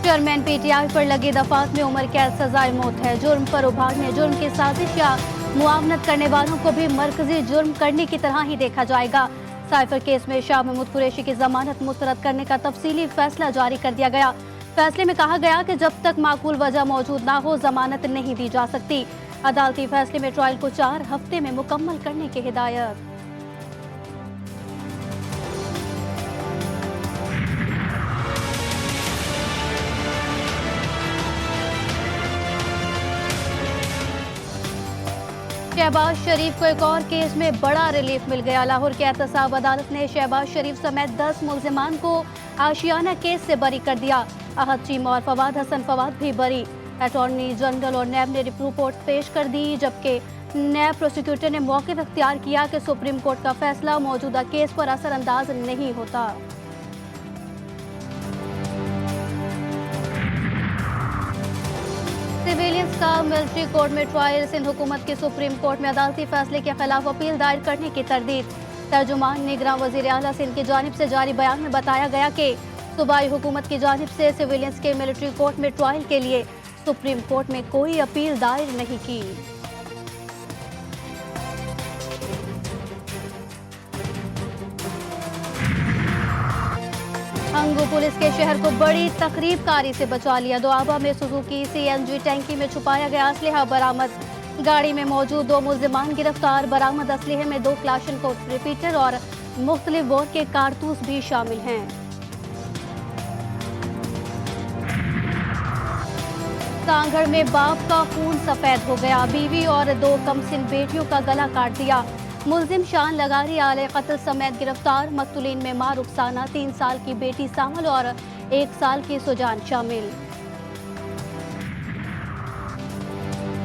Chairman PTI पर लगी दफात में उम्र कैद सजाए मौत है। जुर्म पर उभारने, जुर्म की साजिश या मुआवनत करने वालों को भी मरकजी जुर्म करने की तरह ही देखा जाएगा। साइफर केस में शाह महमूद कुरैशी की जमानत मुस्तरद करने का तफसीली फैसला जारी कर दिया गया। फैसले में कहा गया कि जब तक माकूल वजह मौजूद ना हो जमानत नहीं दी जा सकती। अदालती फैसले में ट्रायल को 4 हफ्ते में मुकम्मल करने की हिदायत। शहबाज शरीफ को एक और केस में बड़ा रिलीफ मिल गया। लाहौर की एहतसाब अदालत ने शहबाज शरीफ समेत 10 मुल्जिमान को आशियाना केस से बरी कर दिया। अहद चीमा और फवाद हसन फवाद भी बरी। अटॉर्नी जनरल और नैब ने रिपोर्ट पेश कर दी, जबकि नैब प्रोसिक्यूटर ने मौक़िफ़ इख्तियार किया कि सुप्रीम कोर्ट का फैसला मौजूदा केस पर असरअंदाज नहीं होता। सिविलियंस का मिलिट्री कोर्ट में ट्रायल। सिंध हुकूमत की सुप्रीम कोर्ट में अदालती फैसले के खिलाफ अपील दायर करने की तरदीद। तर्जुमान निगरान वज़ीर आला सिंध की जानिब से जारी बयान में बताया गया कि सूबाई हुकूमत की जानिब से सिविलियंस के मिलिट्री कोर्ट में ट्रायल के लिए सुप्रीम कोर्ट में कोई अपील दायर नहीं की। अंगू पुलिस के शहर को बड़ी तकरीबकारी से बचा लिया। दोआबा में सुजुकी सीएनजी टैंकी में छुपाया गया असलहा बरामद। गाड़ी में मौजूद 2 मुल्जिमान गिरफ्तार। बरामद असलहे में 2 क्लाशनकोव रिपीटर और मुख्तलिफ बोर के कारतूस भी शामिल हैं। कांगड़ में बाप का खून सफेद हो गया। बीवी और 2 कमसिन बेटियों का गला काट दिया। मुल्जिम शान लगारी आले कत्ल समेत गिरफ्तार। मकतूलीन में मां रुखसाना, 3 साल की बेटी सामल और 1 साल की सुजान शामिल।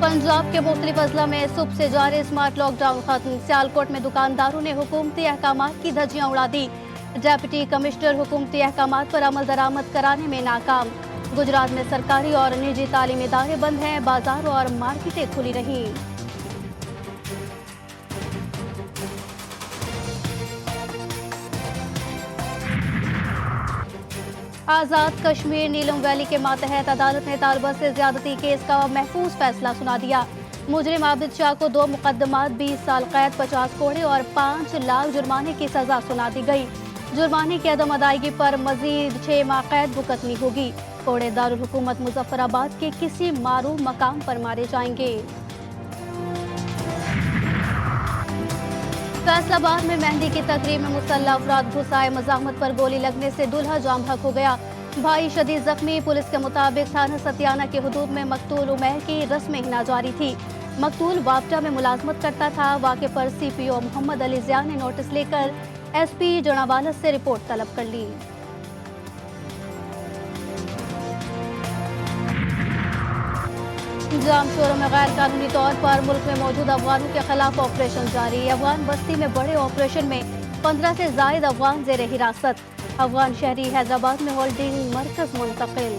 पंजाब के मुख्तलिफ अजला में सुबह से जारी स्मार्ट लॉकडाउन खत्म। सियालकोट में दुकानदारों ने हुकूमती अहकामात की धज्जियां उड़ा दी। डेप्यूटी कमिश्नर हुकूमती अहकामात पर अमल दरामद कराने में नाकाम। गुजरात में सरकारी और निजी तालीमी इदारे बंद हैं। बाजार और मार्केटें खुली रहीं। आज़ाद कश्मीर नीलम वैली के मातहत अदालत ने तालिबा से ज्यादती केस का महफूज फैसला सुना दिया। मुजरिम आबिद शाह को 2 मुकदमात, 20 साल कैद, 50 कोड़े और 5 लाख जुर्माने की सजा सुना दी गई। जुर्माने की अदम अदायगी पर मजीद 6 माह कैद भुगतनी होगी। कोड़े दारुल हुकूमत मुजफ्फराबाद के किसी मारूफ मकाम पर मारे जाएंगे। फैसलाबाद में मेहंदी की तकरीब में मुसल्लह अफराद घुसाए। मज़ाहमत पर गोली लगने से दूल्हा जाम हक हो गया। भाई शदीद जख्मी। पुलिस के मुताबिक थाना सतियाना के हुदूद में मकतूल उमैर की रस्म हिना जारी थी। मकतूल वापटा में मुलाजमत करता था। वाक़े पर CPO मोहम्मद अली ज़िया ने नोटिस लेकर SP जनावालत से रिपोर्ट तलब कर ली। जाम शोरों में गैर कानूनी तौर पर मुल्क में मौजूद अफगानों के खिलाफ ऑपरेशन जारी। अफगान बस्ती में बड़े ऑपरेशन में 15 से जायद अफगान ज़ेर हिरासत। अफगान शहरी हैदराबाद में होल्डिंग मरकज मुंतकिल।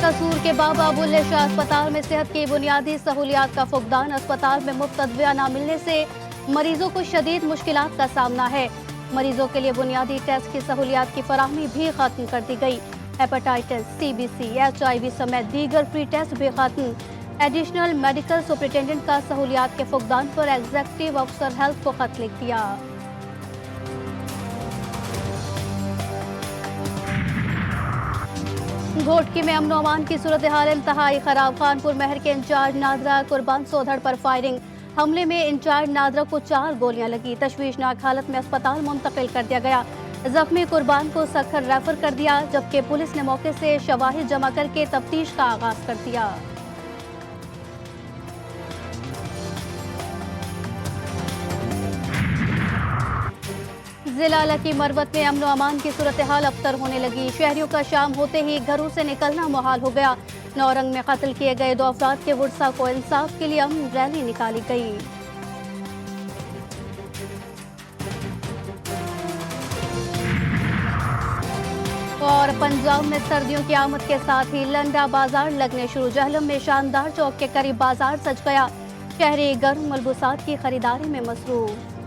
कसूर के बाबा बुल्ले शाह अस्पताल में सेहत की बुनियादी सहूलियात का फुकदान। अस्पताल में मुफ्त अदविया न मिलने से मरीजों को शदीद मुश्किलात का सामना है। मरीजों के लिए बुनियादी टेस्ट की सहूलियात की फराहमी भी खत्म कर दी गई। हेपेटाइटिस, CBC, HIV समेत दीगर फ्री टेस्ट भी खत्म। एडिशनल मेडिकल सुपरिटेंडेंट का सहूलियात के फुकदान पर एग्जीक्यूटिव अफसर हेल्थ को खत लिख दिया। घोटकी में अमन अमान की सूरत हाल इंतहाई खराब। खानपुर महर के इंचार्ज नादरा कुर्बान सोधड़ पर फायरिंग। हमले में इंचार्ज नादरा को 4 गोलियां लगी। तशवीशनाक हालत में अस्पताल मुंतकिल कर दिया गया। जख्मी कुर्बान को सखर रेफर कर दिया, जबकि पुलिस ने मौके से शवाहिद जमा करके तफ्तीश का आगाज कर दिया। जिला लकी मरवत में अमन अमान की सूरत हाल अबतर होने लगी। शहरियों का शाम होते ही घरों से निकलना मुहाल हो गया। नौरंग में कत्ल किए गए 2 अफराद के वुरसा को इंसाफ के लिए अमन रैली निकाली गई। और पंजाब में सर्दियों की आमद के साथ ही लंडा बाजार लगने शुरू। जहलम में शानदार चौक के करीब बाजार सज गया। शहरी गर्म मलबूसात की खरीदारी में मसरूफ।